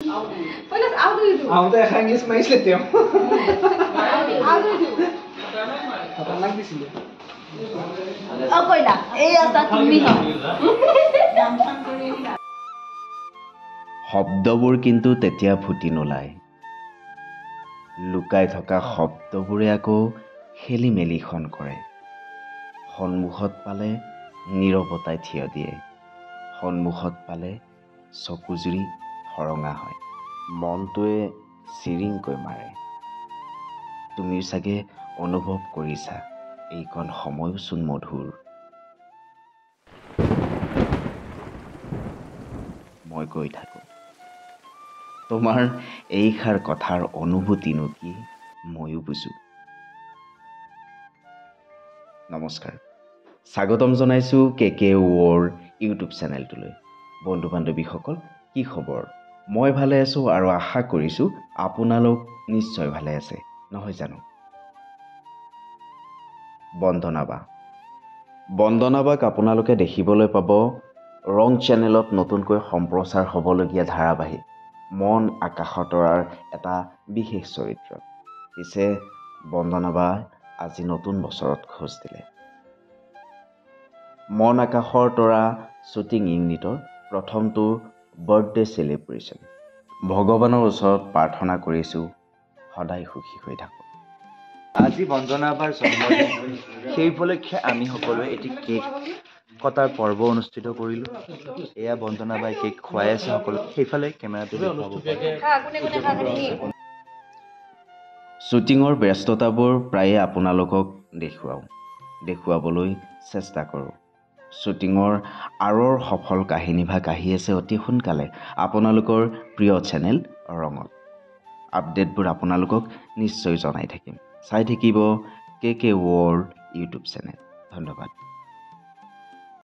How do you do? Ako tayo hangis mais letyo. How do you do? Khatanak diছিলে. কইলা এই আছা তুমি হয় শব্দবোৰ কিন্তু তেতিয়া ফুটি নোলায় লুকাই থকা শব্দবোৰে আকৌ খেলি মেলিখন কৰে সন্মুখত পালে নীৰৱতাই থিয় দিয়ে সন্মুখত পালে চকুজুৰি হৰঙা হয় মনটোৱে চিৰিংকৈ মাৰে তুমি চাগে অনুভৱ কৰিছা এইকণ সময়চোন মধুৰ মই গৈ থাকোঁ তোমাৰ এইষাৰ কথাৰ অনুভূতিনো কি ময়ো বুজো নমস্কাৰ স্বাগতম জনাইছোঁ কে ৱৰ ইউটিউব চেনেলটোলৈ বন্ধু বান্ধৱীসকল কি খবৰ মই ভালে আছোঁ আৰু আশা কৰিছোঁ আপোনালোক নিশ্চয় ভালে আছে নহয় জানো বন্দনাবাক আপোনালোকে দেখিবলৈ পাব ৰং চেনেলত নতুনকৈ সম্প্ৰচাৰ হ'বলগীয়া ধাৰাবাহিক মন আকাশৰ তৰাৰ এটা বিশেষ চৰিত্ৰ পিছে বন্দনাবা আজি নতুন বছৰত খোজ দিলে মন আকাশৰ তৰা শ্বুটিং ইউনিটৰ প্ৰথমটো বাৰ্থডে চেলিব্ৰেশ্যন ভগৱানৰ ওচৰত প্ৰাৰ্থনা কৰিছোঁ সদায় সুখী হৈ থাকক আজি বন্দনাবাৰ জন্মদিন সেই উপলক্ষে আমি সকলোৱে এটি কেক কটাৰ পৰ্ব অনুষ্ঠিত কৰিলোঁ এয়া বন্দনাবাই কেক খুৱাই আছে সকলো সেইফালে কেমেৰাটো দেখুৱাব শ্বুটিঙৰ ব্যস্ততাবোৰ প্ৰায়ে আপোনালোকক দেখুৱাবলৈ চেষ্টা কৰোঁ শ্বুটিঙৰ আঁৰৰ সফল কাহিনীভাগ আহি আছে অতি সোনকালে আপোনালোকৰ প্ৰিয় চেনেল ৰঙত আপডেটবোৰ আপোনালোকক নিশ্চয় জনাই থাকিম চাই থাকিব কে ৱৰ ইউটিউব চেনেল ধন্যবাদ